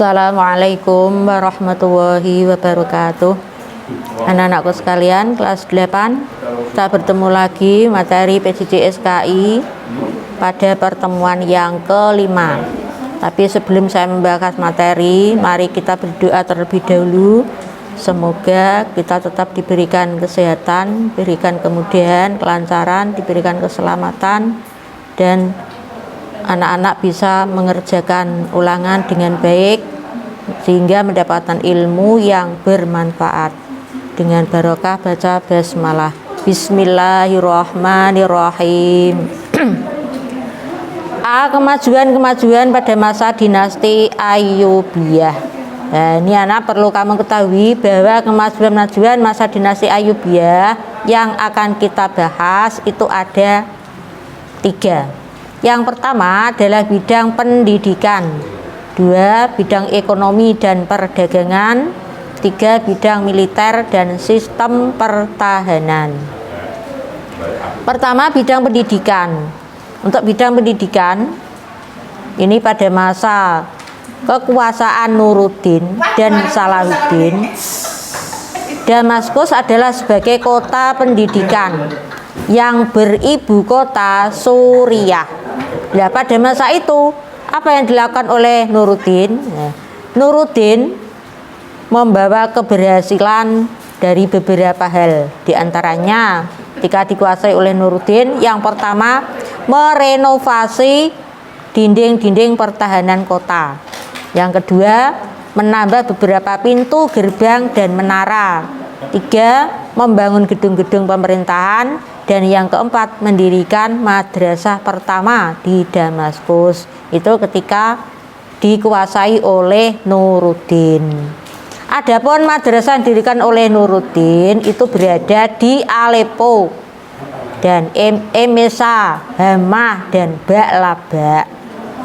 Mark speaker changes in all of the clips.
Speaker 1: Assalamualaikum warahmatullahi wabarakatuh. Anak-anakku sekalian, kelas 8, kita bertemu lagi materi PJJ/SKI pada pertemuan yang kelima. Tapi sebelum saya membahas materi, mari kita berdoa terlebih dahulu. Semoga kita tetap diberikan kesehatan, diberikan kemudahan, kelancaran, diberikan keselamatan, dan anak-anak bisa mengerjakan ulangan dengan baik sehingga mendapatkan ilmu yang bermanfaat. Dengan barokah baca basmalah. Bismillahirrahmanirrahim. Kemajuan-kemajuan pada masa dinasti Ayyubiyah. Nah, ini anak perlu kamu ketahui bahwa kemajuan-kemajuan masa dinasti Ayyubiyah yang akan kita bahas itu ada 3. Yang pertama adalah bidang pendidikan, 2 bidang ekonomi dan perdagangan, 3 bidang militer dan sistem pertahanan. Pertama, bidang pendidikan. Untuk bidang pendidikan ini pada masa kekuasaan Nuruddin dan Salahuddin, Damaskus adalah sebagai kota pendidikan yang beribu kota Suriah. Nah, pada masa itu apa yang dilakukan oleh Nuruddin? Nuruddin membawa keberhasilan dari beberapa hal. Di antaranya ketika dikuasai oleh Nuruddin, yang pertama merenovasi dinding-dinding pertahanan kota. Yang kedua, menambah beberapa pintu gerbang dan menara. 3, membangun gedung-gedung pemerintahan. Dan yang keempat, mendirikan madrasah pertama di Damaskus. Itu ketika dikuasai oleh Nuruddin. Adapun madrasah yang didirikan oleh Nuruddin itu berada di Aleppo dan Emesa, Hamah dan Ba'laba.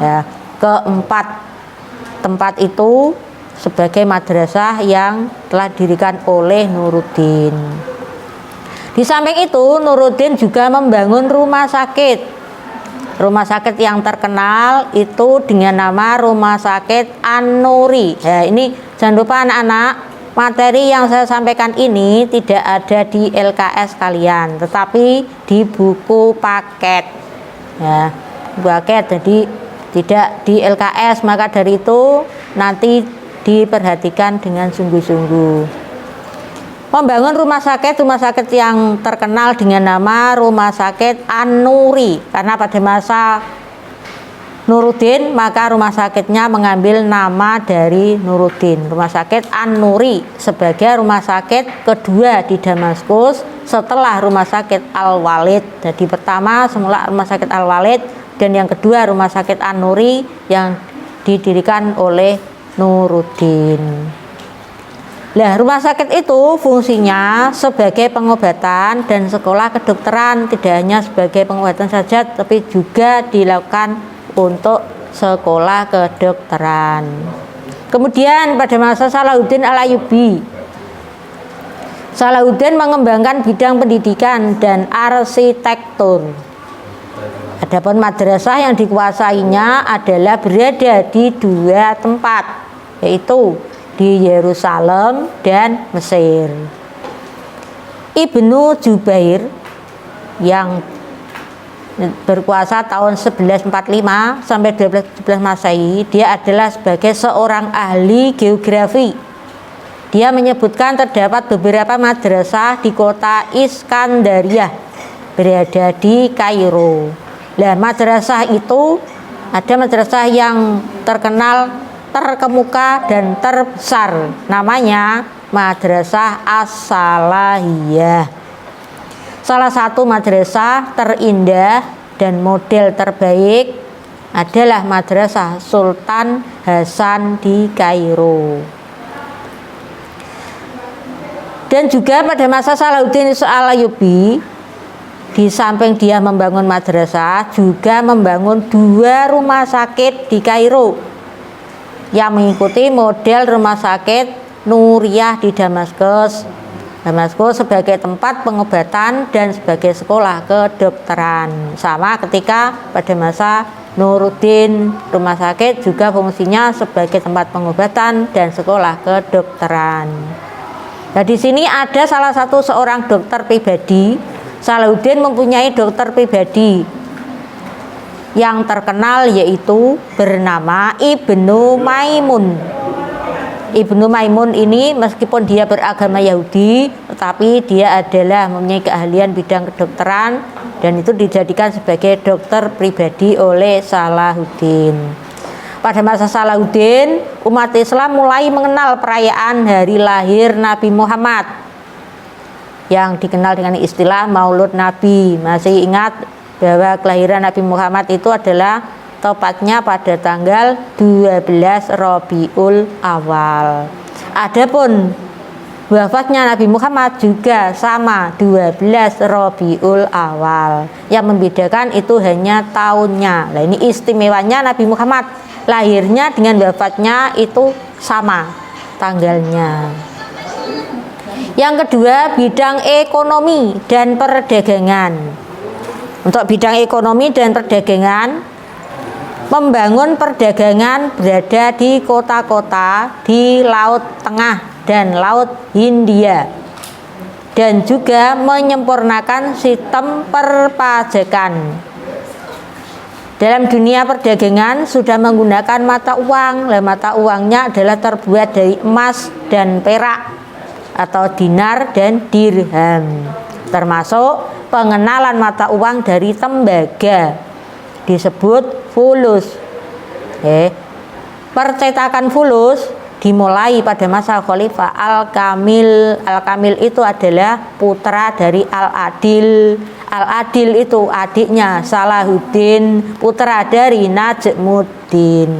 Speaker 1: Ya, keempat tempat itu sebagai madrasah yang telah didirikan oleh Nuruddin. Di samping itu, Nuruddin juga membangun rumah sakit. Rumah sakit yang terkenal itu dengan nama Rumah Sakit An-Nuri. Ya, ini jangan lupa anak-anak, materi yang saya sampaikan ini tidak ada di LKS kalian, tetapi di buku paket. Ya, paket, jadi tidak di LKS, maka dari itu nanti diperhatikan dengan sungguh-sungguh. Membangun rumah sakit yang terkenal dengan nama Rumah Sakit An-Nuri, karena pada masa Nuruddin maka rumah sakitnya mengambil nama dari Nuruddin. Rumah Sakit An-Nuri sebagai rumah sakit kedua di Damaskus setelah Rumah Sakit Al-Walid. Jadi pertama semula Rumah Sakit Al-Walid, dan yang kedua Rumah Sakit An-Nuri yang didirikan oleh Nuruddin. Nah, rumah sakit itu fungsinya sebagai pengobatan dan sekolah kedokteran, tidak hanya sebagai pengobatan saja, tapi juga dilakukan untuk sekolah kedokteran. Kemudian pada masa Salahuddin Al-Ayyubi, Salahuddin mengembangkan bidang pendidikan dan arsitektur. Adapun madrasah yang dikuasainya adalah berada di 2 tempat, yaitu di Yerusalem dan Mesir. Ibnu Jubair yang berkuasa tahun 1145 sampai 1217 Masehi, dia adalah sebagai seorang ahli geografi. Dia menyebutkan terdapat beberapa madrasah di kota Iskandariah berada di Kairo. Nah, madrasah itu ada madrasah yang terkenal, terkemuka dan terbesar, namanya Madrasah As-Salahiyah. Salah satu madrasah terindah dan model terbaik adalah Madrasah Sultan Hasan di Kairo. Dan juga pada masa Salahuddin Al-Ayyubi, di samping dia membangun madrasah, juga membangun 2 rumah sakit di Kairo yang mengikuti model rumah sakit Nuriyah di Damaskus. Damaskus sebagai tempat pengobatan dan sebagai sekolah kedokteran, sama ketika pada masa Nuruddin rumah sakit juga fungsinya sebagai tempat pengobatan dan sekolah kedokteran. Nah, di sini ada salah satu seorang dokter pribadi. Salahuddin mempunyai dokter pribadi yang terkenal, yaitu bernama Ibnu Maimun. Ibnu Maimun ini meskipun dia beragama Yahudi, tetapi dia adalah mempunyai keahlian bidang kedokteran dan itu dijadikan sebagai dokter pribadi oleh Salahuddin. Pada masa Salahuddin, umat Islam mulai mengenal perayaan hari lahir Nabi Muhammad yang dikenal dengan istilah Maulud Nabi. Masih ingat bahwa kelahiran Nabi Muhammad itu adalah tepatnya pada tanggal 12 Rabiul Awal. Adapun wafatnya Nabi Muhammad juga sama 12 Rabiul Awal. Yang membedakan itu hanya tahunnya. Nah, ini istimewanya Nabi Muhammad, lahirnya dengan wafatnya itu sama tanggalnya. Yang kedua, bidang ekonomi dan perdagangan. Untuk bidang ekonomi dan perdagangan, membangun perdagangan berada di kota-kota di Laut Tengah dan Laut Hindia, dan juga menyempurnakan sistem perpajakan. Dalam dunia perdagangan sudah menggunakan mata uang. Mata uangnya adalah terbuat dari emas dan perak atau dinar dan dirham, termasuk pengenalan mata uang dari tembaga disebut fulus. Percetakan fulus dimulai pada masa Khalifah Al-Kamil. Al-Kamil itu adalah putra dari Al-Adil. Al-Adil itu adiknya Salahuddin, putra dari Najmuddin.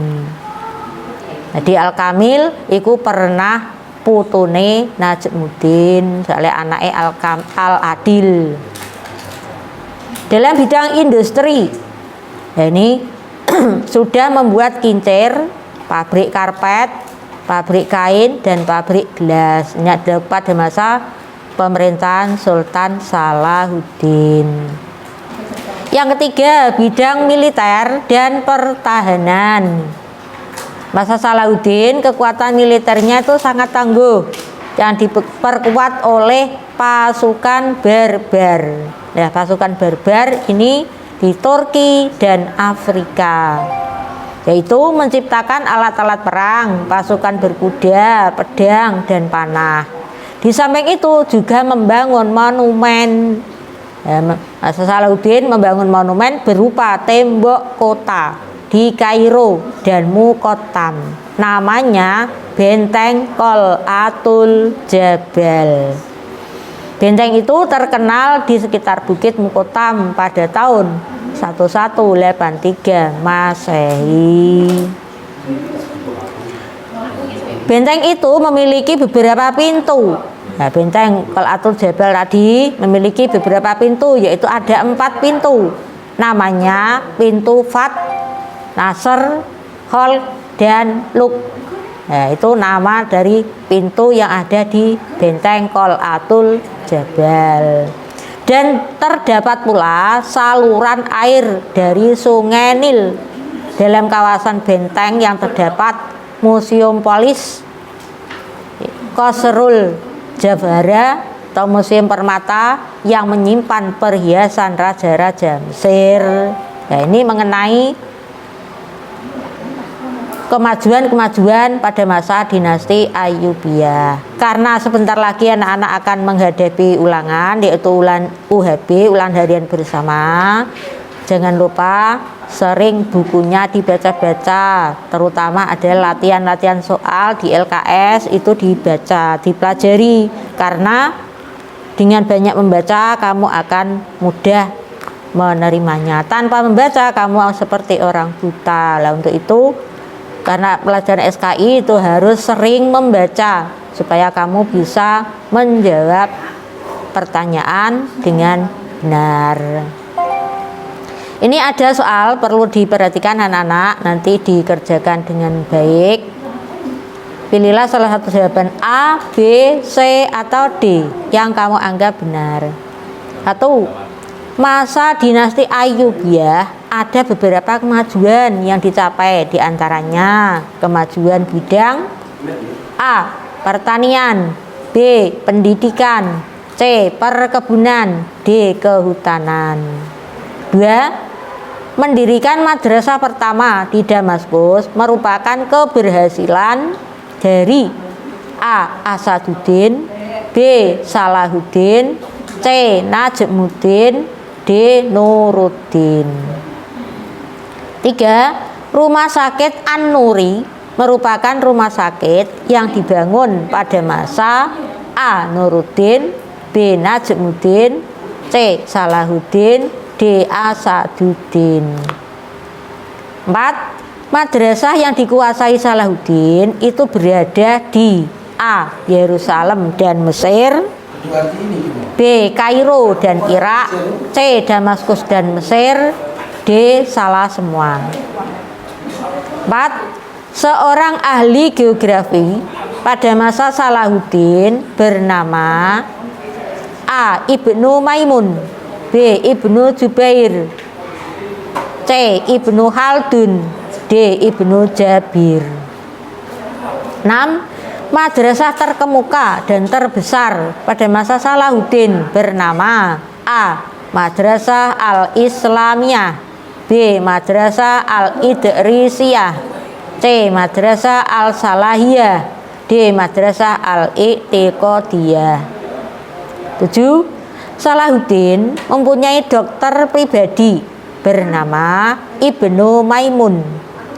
Speaker 1: Jadi Al-Kamil itu pernah putune Najmuddin, soalnya anaknya Al-Adil. Dalam bidang industri, ini sudah membuat kincir, pabrik karpet, pabrik kain, dan pabrik gelas. Ini adalah pada masa pemerintahan Sultan Salahuddin. Yang ketiga, bidang militer dan pertahanan. Masa Salahuddin kekuatan militernya itu sangat tangguh, yang diperkuat oleh pasukan Barbar. Ya, pasukan Barbar ini di Turki dan Afrika, yaitu menciptakan alat-alat perang, pasukan berkuda, pedang, dan panah. Di samping itu juga membangun monumen. Masa Salahuddin membangun monumen berupa tembok kota di Kairo dan Muqattam. Namanya Benteng Qal'atul Jabal. Benteng itu terkenal di sekitar Bukit Muqattam pada tahun 1183 Masehi. Benteng itu memiliki beberapa pintu. Nah, benteng Qal'atul Jabal tadi memiliki beberapa pintu, yaitu ada 4 pintu. Namanya pintu Fat, Nasr, Khol, dan Luk. Nah, itu nama dari pintu yang ada di benteng Qal'atul Jabal. Dan terdapat pula saluran air dari Sungai Nil. Dalam kawasan benteng yang terdapat Museum Polis Qasrul Jawhara atau Museum Permata yang menyimpan perhiasan raja-raja Mesir. Nah, ini mengenai kemajuan-kemajuan pada masa dinasti Ayyubiyah. Karena sebentar lagi anak-anak akan menghadapi ulangan, yaitu ulangan UHB, ulangan harian bersama. Jangan lupa sering bukunya dibaca-baca, terutama ada latihan-latihan soal di LKS itu dibaca, dipelajari, karena dengan banyak membaca kamu akan mudah menerimanya. Tanpa membaca kamu seperti orang buta. Lah, untuk itu karena pelajaran SKI itu harus sering membaca supaya kamu bisa menjawab pertanyaan dengan benar. Ini ada soal perlu diperhatikan anak-anak, nanti dikerjakan dengan baik. Pilihlah salah satu jawaban A, B, C, atau D yang kamu anggap benar. 1. Masa dinasti Ayyubiyah ada beberapa kemajuan yang dicapai, diantaranya kemajuan bidang A. Pertanian, B. Pendidikan, C. Perkebunan, D. Kehutanan. 2. Mendirikan madrasah pertama di Damaskus merupakan keberhasilan dari A. Asaduddin, B. Salahuddin, C. Najmuddin, D. Nuruddin. 3. Rumah sakit An-Nuri merupakan rumah sakit yang dibangun pada masa A. Nuruddin, B. Najmuddin, C. Salahuddin, D. Asaduddin. 4. Madrasah yang dikuasai Salahuddin itu berada di A. Yerusalem dan Mesir, B. Kairo dan Irak, C. Damaskus dan Mesir, D. Salah semua. 4. Seorang ahli geografi pada masa Salahuddin bernama A. Ibnu Maimun, B. Ibnu Jubair, C. Ibnu Khaldun, D. Ibnu Jabir. 6. Madrasah terkemuka dan terbesar pada masa Salahuddin bernama A. Madrasah Al-Islamiyah, B. Madrasah Al-Idrisiyah, C. Madrasah Al-Salahiyah, D. Madrasah Al-I'tiqadiyah. 7. Salahuddin mempunyai dokter pribadi bernama Ibnu Maimun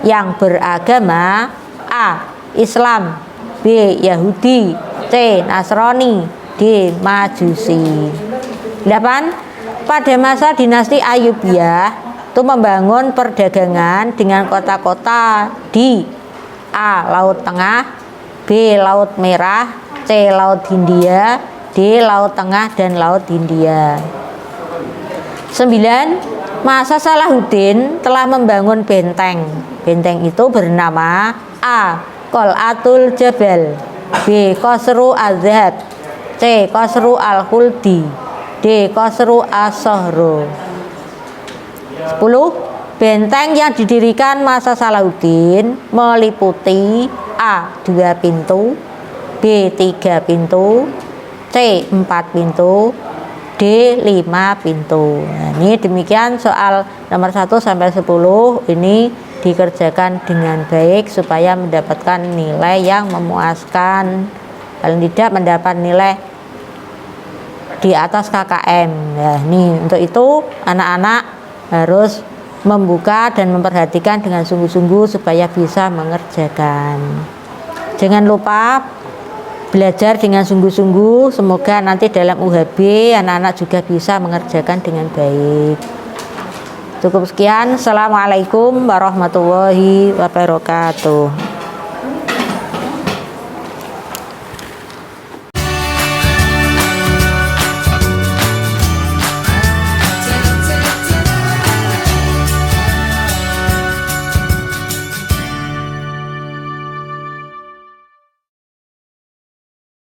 Speaker 1: yang beragama A. Islam, B. Yahudi, C. Nasrani, D. Majusi. 8. Pada masa dinasti Ayyubiyah itu membangun perdagangan dengan kota-kota di A. Laut Tengah, B. Laut Merah, C. Laut Hindia, D. Laut Tengah dan Laut Hindia. 9. Masa Salahuddin telah membangun benteng. Benteng itu bernama A. Qal'atul Jabal, B. Qasru Az-Zahab, C. Qasru Al-Khuldi, D. Qasru As-Sohro. 10. Benteng yang didirikan masa Salahuddin meliputi A. 2 pintu, B. 3 pintu, C. 4 pintu, D. 5 pintu. Nah, ini demikian soal nomor 1 sampai 10 ini dikerjakan dengan baik supaya mendapatkan nilai yang memuaskan, paling tidak mendapat nilai di atas KKM. Nah, ini untuk itu anak-anak harus membuka dan memperhatikan dengan sungguh-sungguh supaya bisa mengerjakan. Jangan lupa belajar dengan sungguh-sungguh, semoga nanti dalam UHB anak-anak juga bisa mengerjakan dengan baik. Cukup sekian. Assalamualaikum warahmatullahi wabarakatuh.